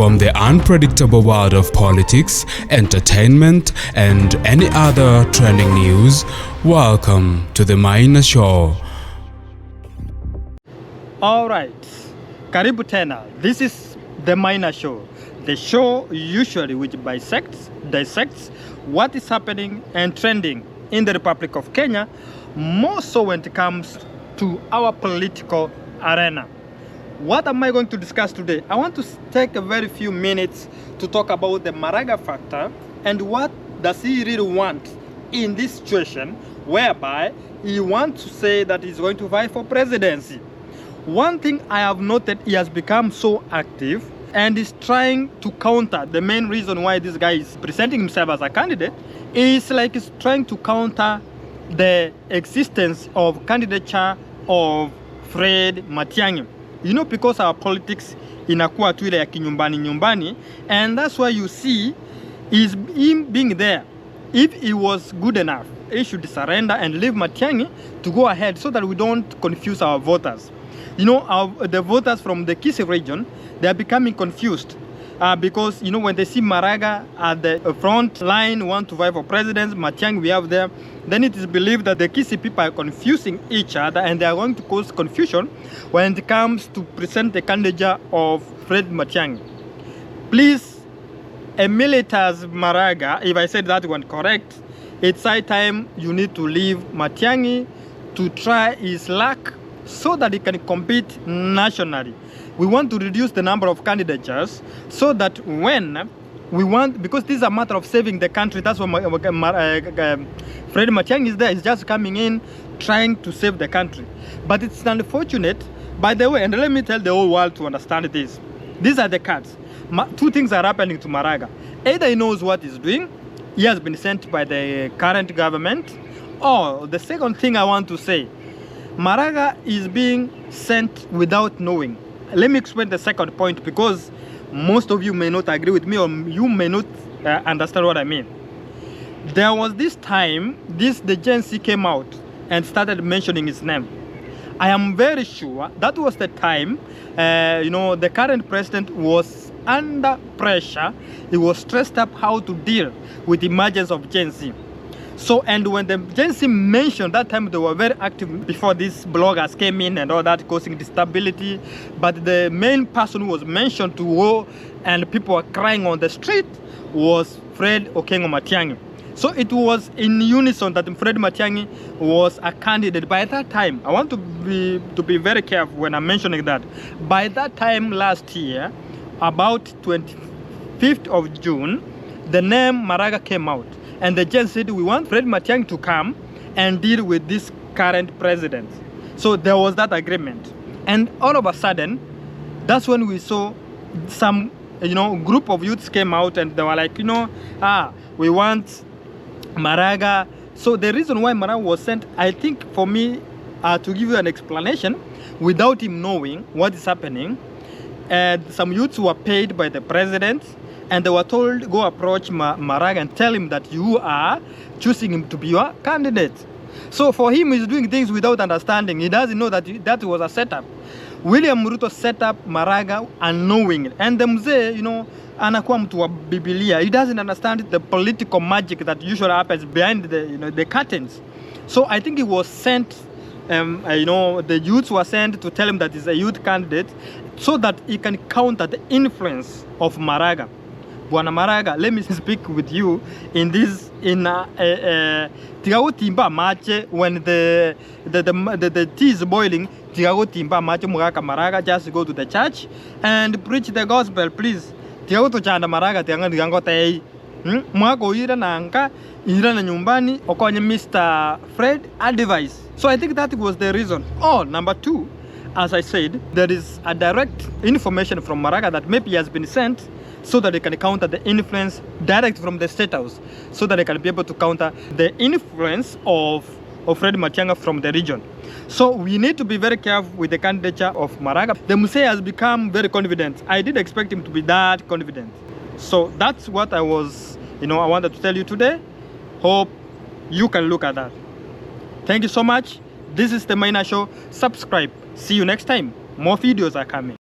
from the unpredictable world of politics, entertainment, and any other trending news. Welcome to the Maina Show. Alright, karibu tena. This is the Maina Show. The show usually which dissects what is happening and trending in the Republic of Kenya, more so when it comes to our political arena. What am I going to discuss today? I want to take a very few minutes to talk about the Maraga factor and what does he really want in this situation whereby he wants to say that he's going to fight for presidency. One thing I have noted, he has become so active and is trying to counter. The main reason why this guy is presenting himself as a candidate is like he's trying to counter the existence of candidature of Fred Matiang'i. You know, because our politics inakuwa tu ile ya kinyumbani, and that's why you see is him being there. If he was good enough, he should surrender and leave Matiang'i to go ahead so that we don't confuse our voters. You know, the voters from the Kisii region, they are becoming confused because, you know, when they see Maraga at the front line, want to fight for president, Matiang'i we have there, then it is believed that the Kisii people are confusing each other and they are going to cause confusion when it comes to present the candidature of Fred Matiang'i. Please, Emeritus Maraga, if I said that one correct, it's high time you need to leave Matiang'i to try his luck so that he can compete nationally. We want to reduce the number of candidatures so that when we want, because this is a matter of saving the country, that's why Fred Matiang'i is there. He's just coming in trying to save the country. But it's unfortunate, by the way, and let me tell the whole world to understand this. These are the cards. Two things are happening to Maraga. Either he knows what he's doing, he has been sent by the current government, or the second thing I want to say, Maraga is being sent without knowing. Let me explain the second point because most of you may not agree with me or you may not understand what I mean. There was this time, the Gen Z came out and started mentioning his name. I am very sure that was the time, you know, the current president was under pressure. He was stressed up how to deal with the emergence of Gen Z. So, and when the Gen Z mentioned that time, they were very active before these bloggers came in and all that, causing instability. But the main person who was mentioned to war and people were crying on the street was Fred Matiang'i. So it was in unison that Fred Matiang'i was a candidate. By that time, I want to be very careful when I'm mentioning that. By that time last year, about 25th of June, the name Maraga came out. And the Gen said, we want Fred Matiang'i to come and deal with this current president. So there was that agreement. And all of a sudden, that's when we saw some, you know, group of youths came out and they were like, you know, we want Maraga. So the reason why Maraga was sent, I think for me, to give you an explanation, without him knowing what is happening, some youths were paid by the president, and they were told, go approach Maraga and tell him that you are choosing him to be your candidate. So for him, he's doing things without understanding. He doesn't know that was a setup. William Ruto set up Maraga unknowingly. And the mzee, you know, anakuwa mtu wa Biblia. He doesn't understand the political magic that usually happens behind the curtains. So I think he was sent, you know, the youths were sent to tell him that he's a youth candidate so that he can counter the influence of Maraga. Bwana Maraga, let me speak with you in this, tigago timba mache, when the tea is boiling, tigago timba mache mugaka Maraga, just go to the church and preach the gospel, please. Tigago to chanda Maraga, tigago tei. Mwako ira na anka, ira na nyumbani, okonye Mr. Fred advice. So I think that was the reason. Oh, number two, as I said, there is a direct information from Maraga that maybe he has been sent so that they can counter the influence direct from the State House, so that they can be able to counter the influence of Fred Matiang'i from the region. So we need to be very careful with the candidature of Maraga. The Muse has become very confident. I didn't expect him to be that confident. So that's what I wanted to tell you today. Hope you can look at that. Thank you so much. This is the Maina Show. Subscribe. See you next time. More videos are coming.